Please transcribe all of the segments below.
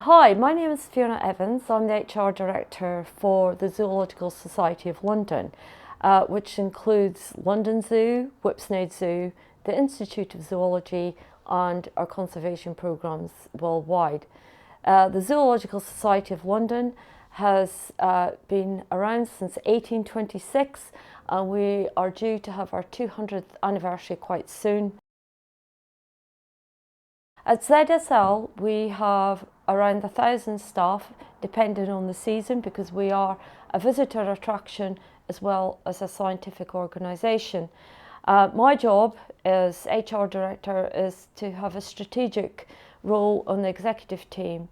Hi, my name is Fiona Evans. I'm the HR Director for the Zoological Society of London, which includes London Zoo, Whipsnade Zoo, the Institute of Zoology and our conservation programmes worldwide. The Zoological Society of London has been around since 1826 and we are due to have our 200th anniversary quite soon. At ZSL we have around 1,000 staff depending on the season because we are a visitor attraction as well as a scientific organisation. My job as HR Director is to have a strategic role on the executive team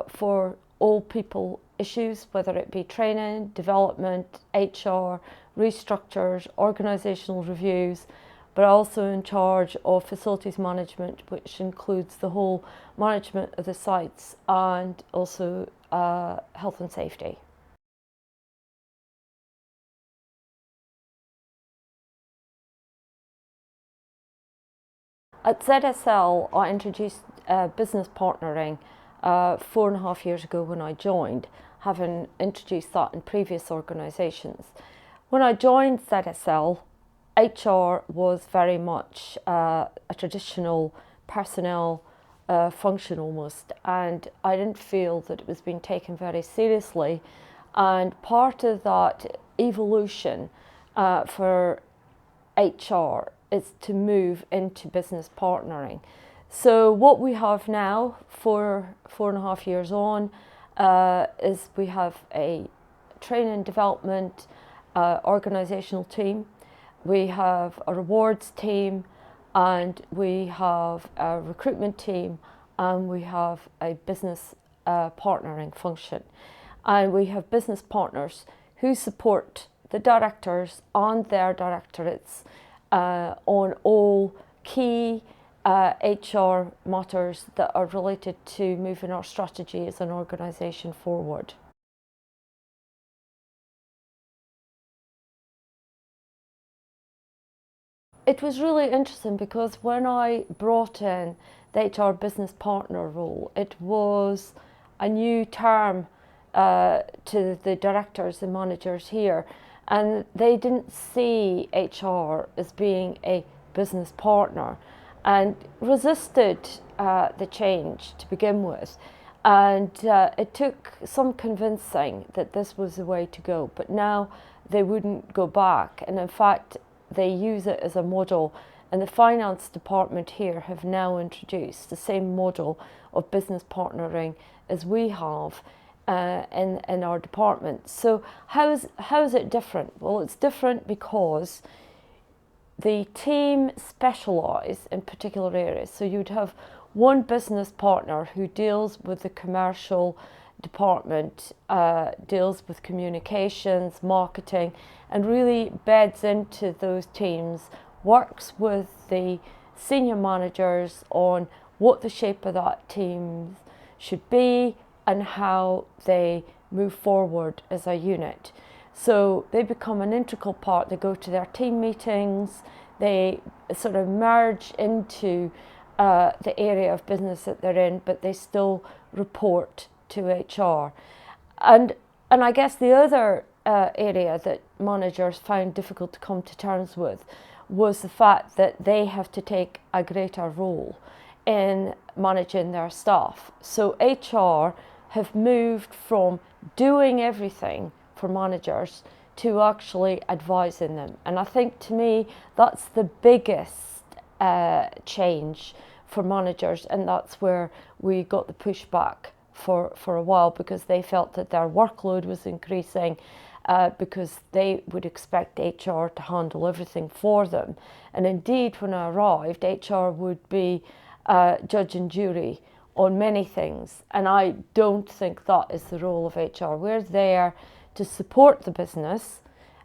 for all people issues, whether it be training, development, HR, restructures, organisational reviews, but also in charge of facilities management, which includes the whole management of the sites and also health and safety. At ZSL, I introduced business partnering 4.5 years ago when I joined, having introduced that in previous organisations. When I joined ZSL, HR was very much a traditional personnel function almost, and I didn't feel that it was being taken very seriously. And part of that evolution for HR is to move into business partnering. So what we have now, 4.5 years on, is we have a training development organisational team. We have a rewards team and we have a recruitment team and we have a business partnering function. And we have business partners who support the directors and their directorates on all key HR matters that are related to moving our strategy as an organisation forward. It was really interesting because when I brought in the HR business partner role, it was a new term to the directors and managers here, and they didn't see HR as being a business partner and resisted the change to begin with. And it took some convincing that this was the way to go, but now they wouldn't go back. And in fact, they use it as a model, and the finance department here have now introduced the same model of business partnering as we have in our department. So how is it different? Well, it's different because the team specialise in particular areas. So you'd have one business partner who deals with the commercial department, deals with communications, marketing, and really beds into those teams, works with the senior managers on what the shape of that team should be and how they move forward as a unit. So they become an integral part. They go to their team meetings, they sort of merge into the area of business that they're in, but they still report to HR. And I guess the other area that managers found difficult to come to terms with was the fact that they have to take a greater role in managing their staff. So HR have moved from doing everything for managers to actually advising them. And I think to me that's the biggest change for managers, and that's where we got the pushback for a while, because they felt that their workload was increasing because they would expect HR to handle everything for them. And indeed, when I arrived, HR would be judge and jury on many things, and I don't think that is the role of HR. We're there to support the business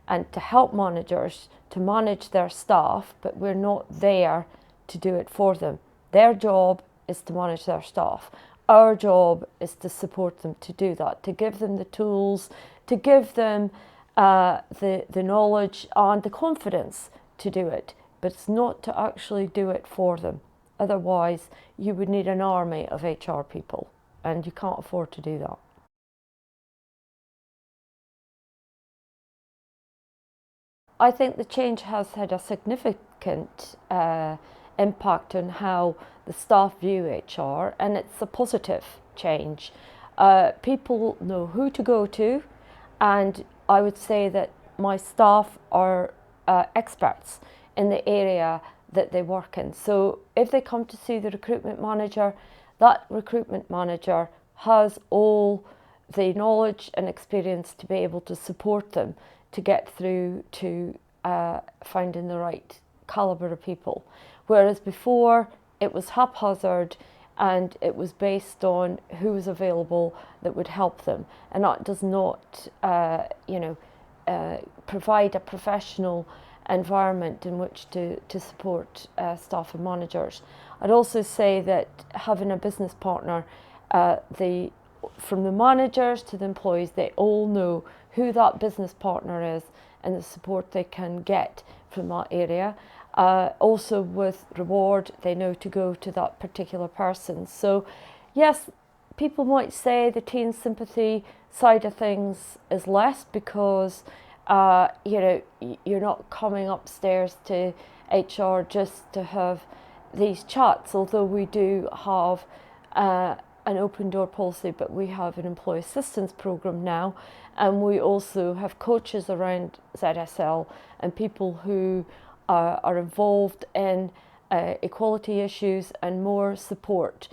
and to help managers to manage their staff, but we're not there to do it for them. Their job is to manage their staff. Our job is to support them to do that, to give them the tools, to give them the knowledge and the confidence to do it, but it's not to actually do it for them. Otherwise, you would need an army of HR people. and you can't afford to do that. I think the change has had a significant impact on how the staff view HR, and it's a positive change. People know who to go to, and I would say that my staff are experts in the area that they work in. So if they come to see the recruitment manager, that recruitment manager has all the knowledge and experience to be able to support them to get through to finding the right calibre of people. Whereas before it was haphazard and it was based on who was available that would help them, and that does not provide a professional environment in which to support staff and managers. I'd also say that having a business partner, from the managers to the employees, they all know who that business partner is and the support they can get from that area. Also with reward, they know to go to that particular person. So yes, people might say the teen sympathy side of things is less because you're not coming upstairs to HR just to have these chats, although we do have an open door policy, but we have an employee assistance program now, and we also have coaches around ZSL and people who are involved in equality issues and more support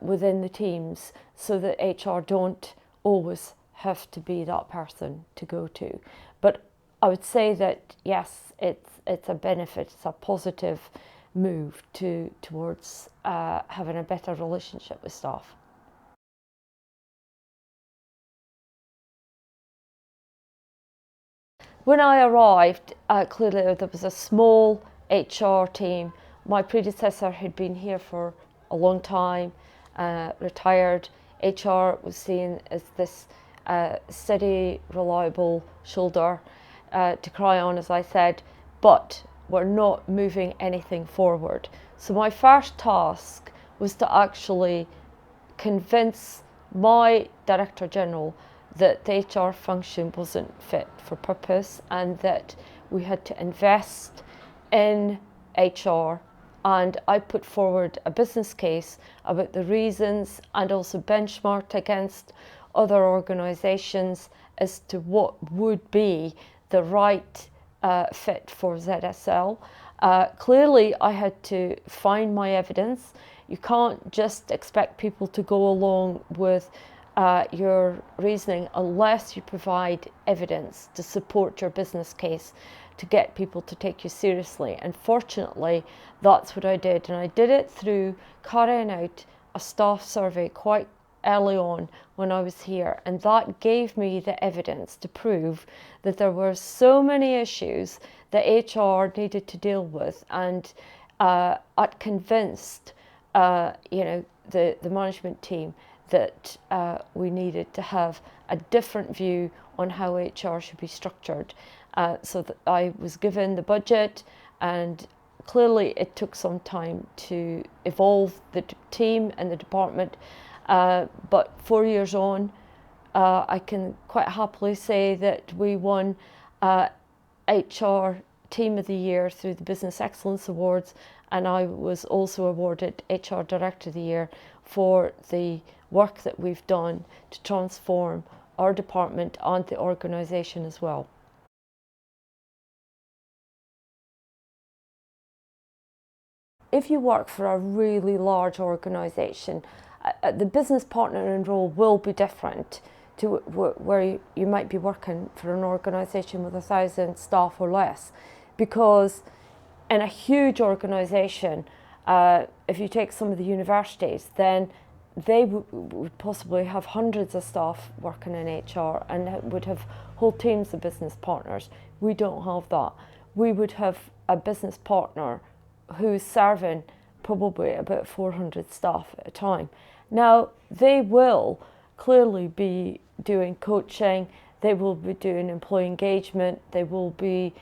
within the teams, so that HR don't always have to be that person to go to. But I would say that yes, it's a benefit, it's a positive move towards having a better relationship with staff. When I arrived, clearly there was a small HR team. My predecessor had been here for a long time, retired. HR was seen as this steady, reliable shoulder to cry on, as I said, but we're not moving anything forward. So my first task was to actually convince my Director General that the HR function wasn't fit for purpose and that we had to invest in HR. And I put forward a business case about the reasons and also benchmarked against other organisations as to what would be the right fit for ZSL. Clearly, I had to find my evidence. You can't just expect people to go along with your reasoning unless you provide evidence to support your business case to get people to take you seriously. And fortunately, that's what I did. And I did it through carrying out a staff survey quite early on when I was here. And that gave me the evidence to prove that there were so many issues that HR needed to deal with. And I'd convinced the management team that we needed to have a different view on how HR should be structured. So that I was given the budget, and clearly it took some time to evolve the team and the department. But 4 years on, I can quite happily say that we won HR Team of the Year through the Business Excellence Awards, and I was also awarded HR Director of the Year for the work that we've done to transform our department and the organisation as well. If you work for a really large organisation, the business partnering role will be different to where you might be working for an organisation with 1,000 staff or less, because in a huge organisation, if you take some of the universities, then they would possibly have hundreds of staff working in HR and would have whole teams of business partners. We don't have that. We would have a business partner who's serving probably about 400 staff at a time. Now, they will clearly be doing coaching, they will be doing employee engagement, they will be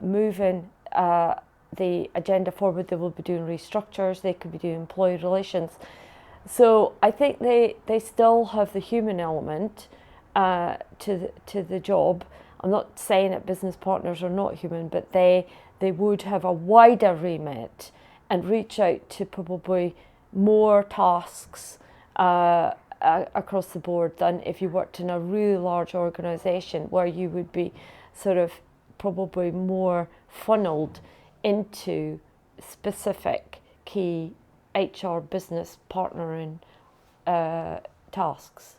moving the agenda forward, they will be doing restructures, they could be doing employee relations. So I think they still have the human element to the job. I'm not saying that business partners are not human, but they would have a wider remit and reach out to probably more tasks across the board than if you worked in a really large organisation where you would be sort of probably more funneled into specific key HR business partnering tasks.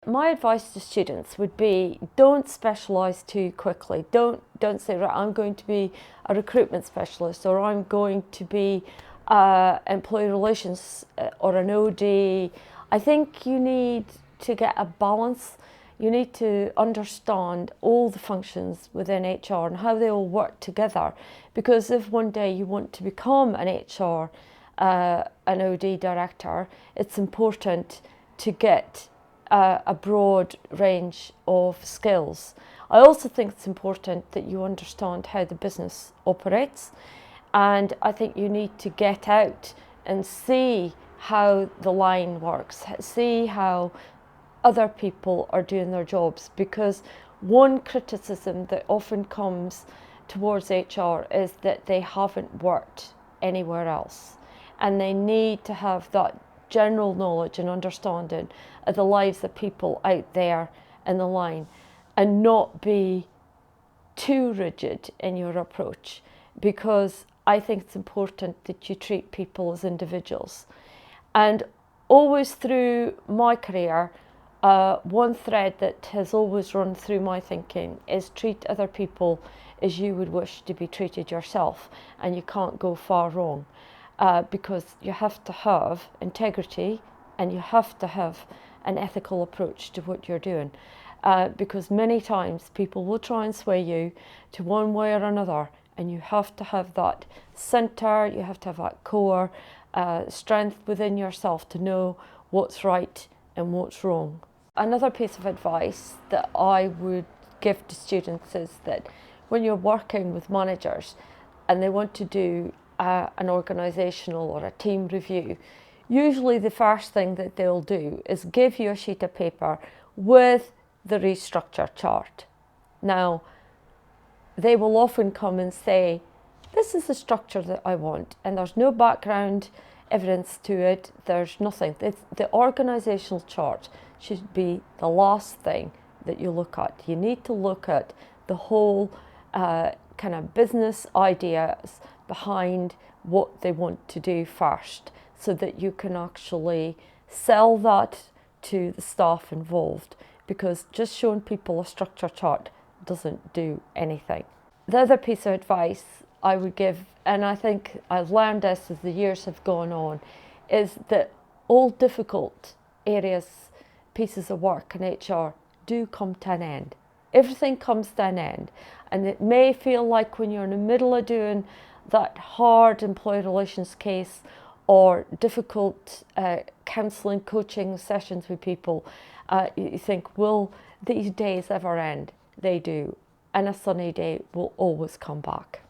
My advice to students would be don't specialise too quickly. Don't say, right, I'm going to be a recruitment specialist, or I'm going to be employee relations or an OD. I think you need to get a balance. You need to understand all the functions within HR and how they all work together. Because if one day you want to become an HR, an OD director, it's important to get a broad range of skills. I also think it's important that you understand how the business operates, and I think you need to get out and see how the line works, see how other people are doing their jobs, because one criticism that often comes towards HR is that they haven't worked anywhere else, and they need to have that general knowledge and understanding of the lives of people out there in the line, and not be too rigid in your approach, because I think it's important that you treat people as individuals. And always through my career, one thread that has always run through my thinking is treat other people as you would wish to be treated yourself, and you can't go far wrong. Because you have to have integrity and you have to have an ethical approach to what you're doing. Because many times people will try and sway you to one way or another, and you have to have that centre, you have to have that core strength within yourself to know what's right and what's wrong. Another piece of advice that I would give to students is that when you're working with managers and they want to do an organisational or a team review, usually the first thing that they'll do is give you a sheet of paper with the restructure chart. Now, they will often come and say, this is the structure that I want, and there's no background evidence to it, there's nothing. The organisational chart should be the last thing that you look at. You need to look at the whole kind of business ideas behind what they want to do first, so that you can actually sell that to the staff involved, because just showing people a structure chart doesn't do anything. The other piece of advice I would give, and I think I've learned this as the years have gone on, is that all difficult areas, pieces of work in HR do come to an end. Everything comes to an end, and it may feel like when you're in the middle of doing that hard employee relations case or difficult counselling, coaching sessions with people, you think, will these days ever end? They do, and a sunny day will always come back.